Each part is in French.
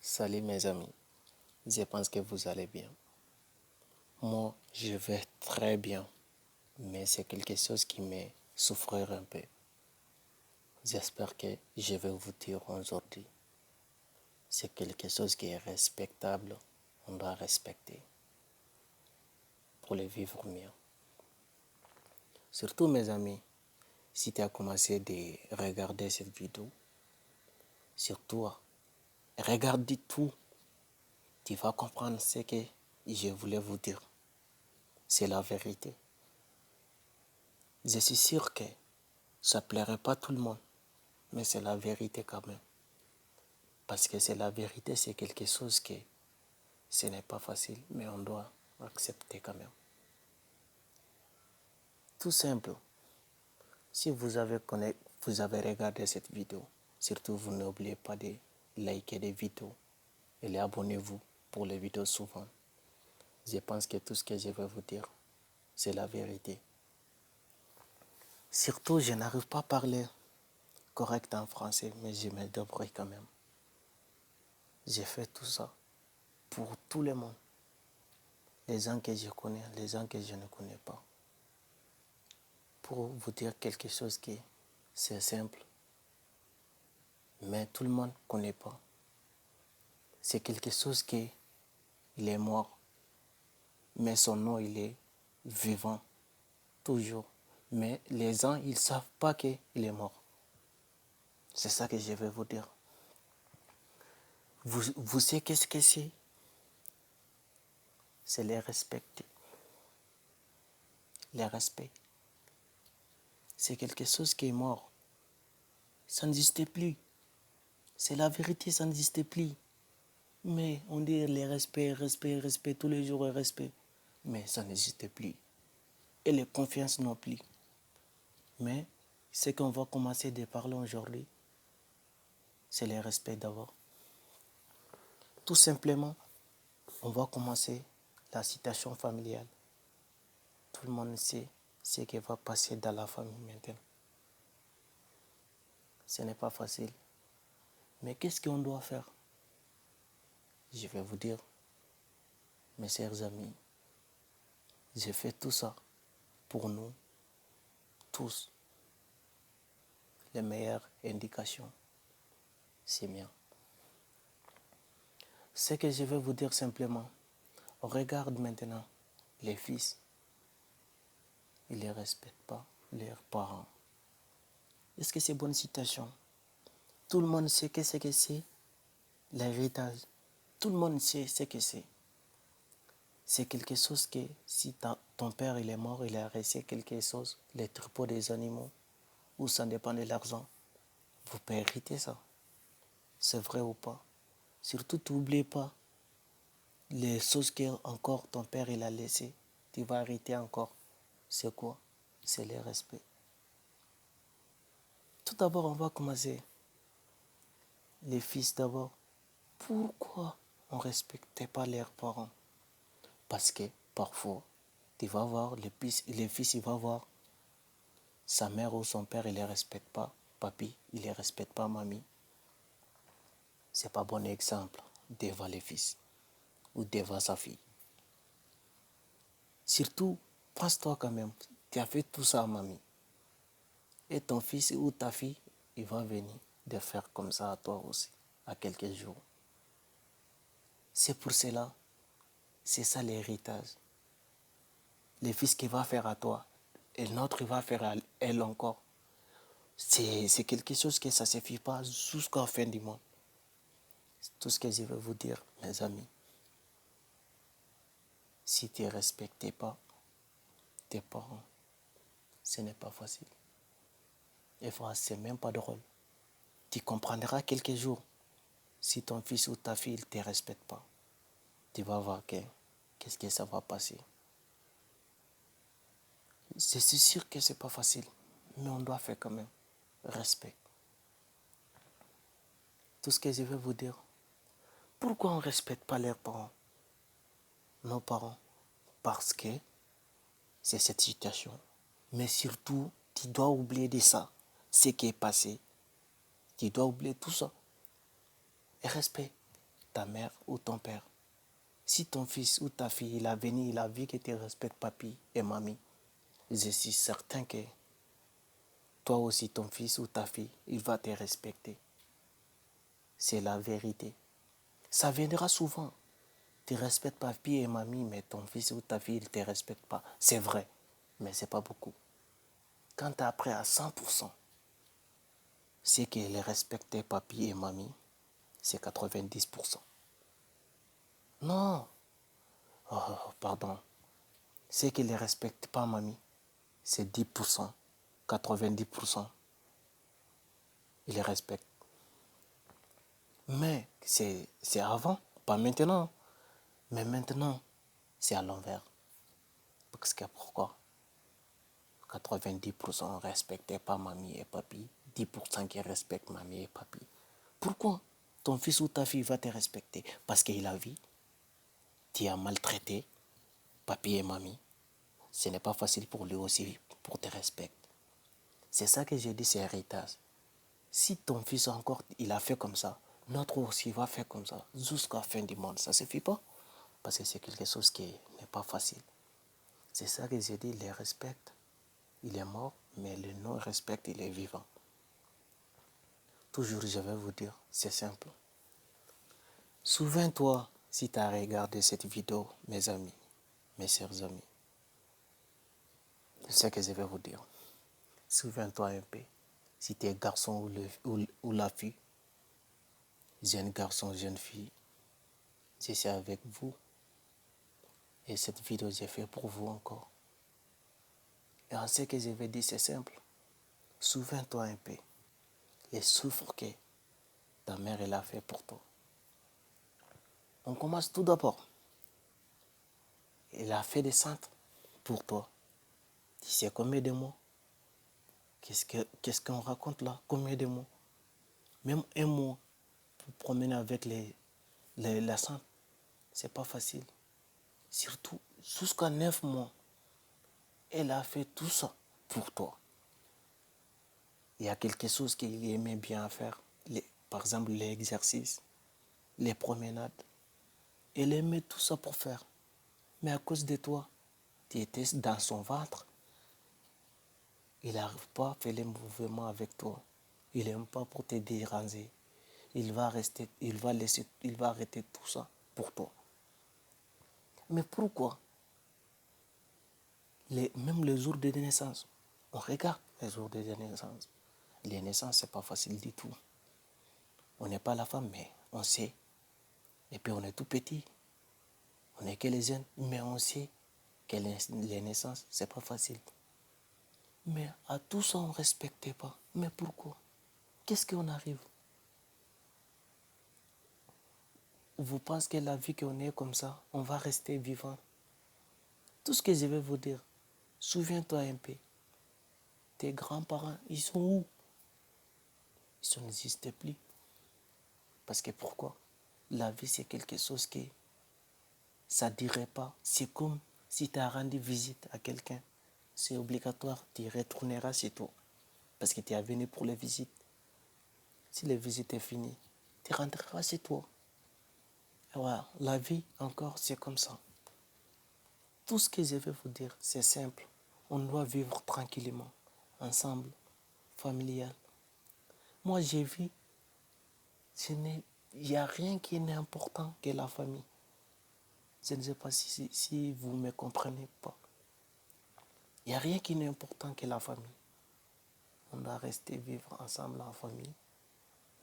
Salut mes amis, je pense que vous allez bien. Moi, je vais très bien, mais c'est quelque chose qui me souffrir un peu. J'espère que je vais vous dire aujourd'hui. C'est quelque chose qui est respectable, on doit respecter pour le vivre mieux. Surtout mes amis, si tu as commencé à regarder cette vidéo, surtout regarde tout, tu vas comprendre ce que je voulais vous dire. C'est la vérité. Je suis sûr que ça ne plairait pas à tout le monde, mais c'est la vérité quand même. Parce que c'est la vérité, c'est quelque chose que ce n'est pas facile, mais on doit accepter quand même. Tout simple. Si vous avez regardé cette vidéo, surtout vous n'oubliez pas de liker les vidéos et les abonnez-vous pour les vidéos souvent. Je pense que tout ce que je vais vous dire, c'est la vérité. Surtout, je n'arrive pas à parler correct en français, mais je me débrouille quand même. J'ai fait tout ça pour tout le monde. Les gens que je connais, les gens que je ne connais pas. Pour vous dire quelque chose qui c'est simple, mais tout le monde ne connaît pas. C'est quelque chose qui il est mort, mais son nom il est vivant toujours. Mais les gens ils ne savent pas qu'il est mort. C'est ça que je vais vous dire. Vous savez qu'est-ce que c'est? C'est les respecter. Les respect. C'est quelque chose qui est mort. Ça n'existe plus. C'est la vérité, ça n'existe plus. Mais on dit les respect, tous les jours respect. Mais ça n'existe plus. Et les confiances non plus. Mais ce qu'on va commencer à parler aujourd'hui, c'est le respect d'abord. Tout simplement, on va commencer la situation familiale. Tout le monde sait ce qui va passer dans la famille maintenant. Ce n'est pas facile. Mais qu'est-ce qu'on doit faire? Je vais vous dire, mes chers amis, j'ai fait tout ça pour nous tous. Les meilleures indications, c'est bien. Ce que je vais vous dire simplement, on regarde maintenant les fils, ils ne respectent pas leurs parents. Est-ce que c'est une bonne situation? Tout le monde sait ce que c'est l'héritage. Tout le monde sait ce que c'est. C'est quelque chose que si ton père il est mort, il a resté quelque chose, les troupeaux des animaux, ou ça dépend de l'argent. Vous pouvez hériter ça. C'est vrai ou pas? Surtout, n'oubliez pas les choses que encore ton père il a laissées. Tu vas hériter encore. C'est quoi? C'est le respect. Tout d'abord, on va commencer. Les fils d'abord. Pourquoi on ne respectait pas leurs parents? Parce que parfois, tu vas voir, les fils, il va voir sa mère ou son père, il ne les respecte pas. Papi, il ne les respecte pas, mamie. Ce n'est pas un bon exemple devant les fils ou devant sa fille. Surtout, pense-toi quand même, tu as fait tout ça à mamie. Et ton fils ou ta fille, il va venir de faire comme ça à toi aussi, à quelques jours. C'est pour cela, c'est ça l'héritage. Le fils qui va faire à toi, et l'autre il va faire à elle encore. C'est quelque chose que ça ne se fait pas jusqu'à la fin du monde. C'est tout ce que je veux vous dire, mes amis. Si tu ne respectes pas tes parents, ce n'est pas facile. Et voilà, ce n'est même pas drôle. Tu comprendras quelques jours. Si ton fils ou ta fille ne te respecte pas, tu vas voir qu'est-ce que ça va passer. Je suis sûr que ce n'est pas facile, mais on doit faire quand même. Respect. Tout ce que je veux vous dire. Pourquoi on ne respecte pas leurs parents? Nos parents. Parce que c'est cette situation. Mais surtout, tu dois oublier de ça. Ce qui est passé. Tu dois oublier tout ça. Et respect. ta mère ou ton père. Si ton fils ou ta fille, il a venu, il a vu que tu respectes papi et mamie, je suis certain que toi aussi, ton fils ou ta fille, il va te respecter. C'est la vérité. Ça viendra souvent. Tu respectes papi et mamie, mais ton fils ou ta fille, il ne te respecte pas. C'est vrai, mais ce n'est pas beaucoup. Quand tu as appris à 100%, c'est qu'il respectait papi et mamie, c'est 90%. Non, oh, pardon. C'est qu'il ne respecte pas mamie, c'est 10%. 90%, il les respecte. Mais c'est avant, pas maintenant. Mais maintenant, c'est à l'envers. Parce que pourquoi 90% ne respectaient pas mamie et papi, 10% qui respectent mamie et papi. Pourquoi ton fils ou ta fille va te respecter? Parce qu'il a vu, tu as maltraité papi et mamie. Ce n'est pas facile pour lui aussi, pour te respecter. C'est ça que j'ai dit, c'est héritage. Si ton fils encore, il a fait comme ça, notre aussi va faire comme ça, jusqu'à la fin du monde, ça ne suffit pas. Parce que c'est quelque chose qui n'est pas facile. C'est ça que j'ai dit, il les respecte. Il est mort, mais le non-respect, il est vivant. Toujours, je vais vous dire, c'est simple. Souviens-toi, si tu as regardé cette vidéo, mes amis, mes chers amis, c'est ce que je vais vous dire. Souviens-toi un peu, si tu es garçon ou la fille, jeune garçon, jeune fille, je suis avec vous. Et cette vidéo, j'ai fait pour vous encore. Et ce que je vais dire, c'est simple. Souviens-toi un peu les souffres que ta mère elle a fait pour toi. On commence tout d'abord. Elle a fait des centres pour toi. Tu sais combien de mots? Qu'est-ce qu'on raconte là? Combien de mots? Même un mot pour promener avec la centre, c'est pas facile. Surtout jusqu'à 9 mois. Elle a fait tout ça pour toi. Il y a quelque chose qu'il aimait bien faire. Par exemple, les exercices, les promenades. Elle aimait tout ça pour faire. Mais à cause de toi, tu étais dans son ventre. Il n'arrive pas à faire les mouvements avec toi. Il n'aime pas pour te déranger. Il va arrêter tout ça pour toi. Mais pourquoi? Même les jours de naissance, on regarde les jours de naissance. Les naissances, ce n'est pas facile du tout. On n'est pas la femme, mais on sait. Et puis on est tout petit. On n'est que les jeunes, mais on sait que les naissances, ce n'est pas facile. Mais à tout ça, on ne respectait pas. Mais pourquoi? Qu'est-ce qu'on arrive? Vous pensez que la vie qu'on est comme ça, on va rester vivant? Tout ce que je vais vous dire, souviens-toi un peu. Tes grands-parents, ils sont où? Ils n'existent plus. Parce que pourquoi? La vie, c'est quelque chose qui, ça ne dirait pas. C'est comme si tu as rendu visite à quelqu'un. C'est obligatoire, tu retourneras chez toi. Parce que tu es venu pour les visites. Si la visite est finie, tu rentreras chez toi. Et voilà, la vie, encore, c'est comme ça. Tout ce que je vais vous dire, c'est simple. On doit vivre tranquillement, ensemble, familial. Moi, j'ai vu, il n'y a rien qui est important que la famille. Je ne sais pas si vous me comprenez pas. Il n'y a rien qui n'est important que la famille. On doit rester vivre ensemble en famille.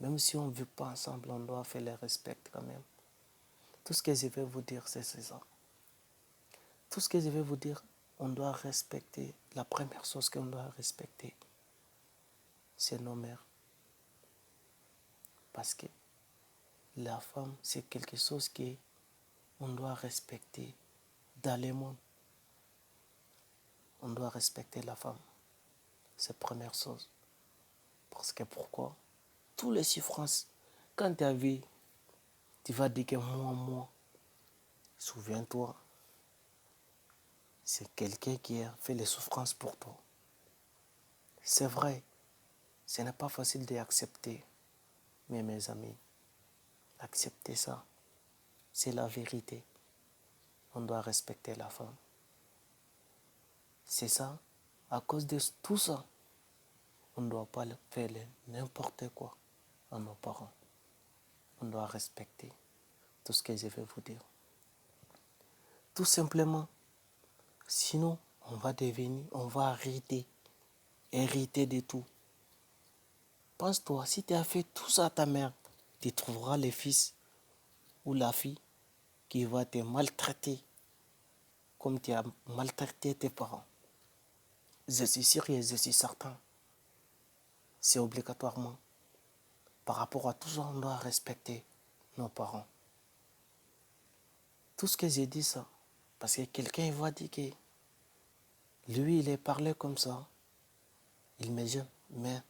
Même si on ne vit pas ensemble, on doit faire le respect quand même. Tout ce que je vais vous dire, c'est ça. Tout ce que je vais vous dire, on doit respecter. La première chose qu'on doit respecter, c'est nos mères. Parce que la femme, c'est quelque chose qu'on doit respecter dans le monde. On doit respecter la femme. C'est la première chose. Parce que pourquoi? Toutes les souffrances, quand tu as vu, tu vas dire que moi, souviens-toi, c'est quelqu'un qui a fait les souffrances pour toi. C'est vrai, ce n'est pas facile d'accepter. Mais mes amis, acceptez ça. c'est la vérité. On doit respecter la femme. C'est ça. À cause de tout ça, on ne doit pas faire n'importe quoi à nos parents. On doit respecter tout ce que je vais vous dire. Tout simplement, sinon, on va hériter de tout. Pense-toi, si tu as fait tout ça à ta mère, tu trouveras le fils ou la fille qui va te maltraiter comme tu as maltraité tes parents. Je suis sûr et je suis certain. C'est obligatoirement. Par rapport à tout ça, on doit respecter nos parents. Tout ce que j'ai dit ça, parce que quelqu'un va dire que lui, il est parlé comme ça, il me gêne, mais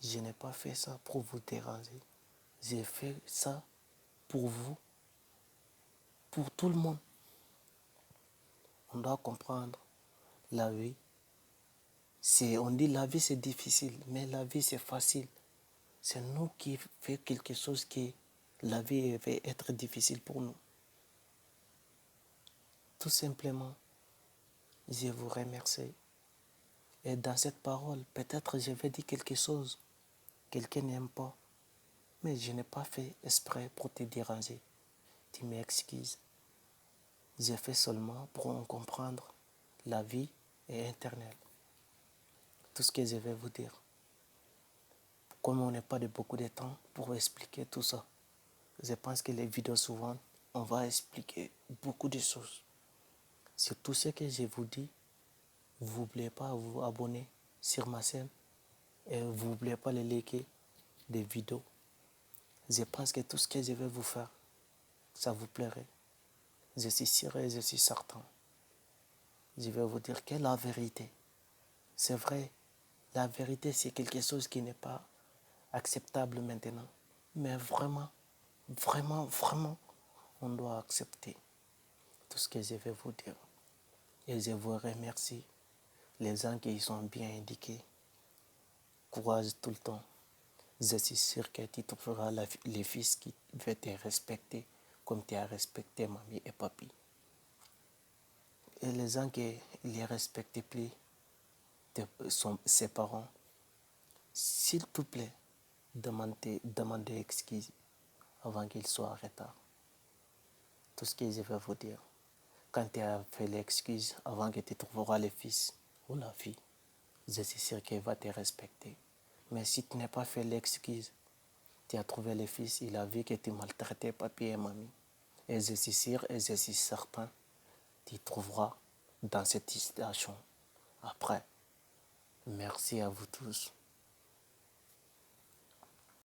je n'ai pas fait ça pour vous déranger. J'ai fait ça pour vous, pour tout le monde. On doit comprendre la vie. On dit la vie c'est difficile, mais la vie c'est facile. C'est nous qui faisons quelque chose qui la vie va être difficile pour nous. Tout simplement, je vous remercie. Et dans cette parole, peut-être je vais dire quelque chose que quelqu'un n'aime pas, mais je n'ai pas fait exprès pour te déranger. Tu m'excuses. J'ai fait seulement pour en comprendre la vie est éternelle. Tout ce que je vais vous dire. Comme on n'a pas de beaucoup de temps pour expliquer tout ça, je pense que les vidéos souvent, on va expliquer beaucoup de choses. Sur tout ce que je vous dis, vous n'oubliez pas de vous abonner sur ma chaîne et vous n'oubliez pas de liker des vidéos. Je pense que tout ce que je vais vous faire, ça vous plairait. Je suis sûr et je suis certain. Je vais vous dire que la vérité, c'est vrai, la vérité c'est quelque chose qui n'est pas acceptable maintenant. Mais vraiment, vraiment, vraiment, on doit accepter tout ce que je vais vous dire. Et je vous remercie, les gens qui sont bien indiqués. Courage tout le temps. Je suis sûr que tu trouveras les fils qui vont te respecter comme tu as respecté mamie et papi. Et les gens qui ne les respectent plus, ses parents, s'il te plaît, demandez excuse avant qu'il soit en retard. Tout ce que je vais vous dire. Quand tu as fait l'excuse avant que tu trouveras le fils ou la fille, je suis sûr qu'il va te respecter. Mais si tu n'as pas fait l'excuse, tu as trouvé le fils, il a vu que tu maltraitais papi et mamie. Et je suis sûr et je suis certain, tu trouveras dans cette situation après. Merci à vous tous.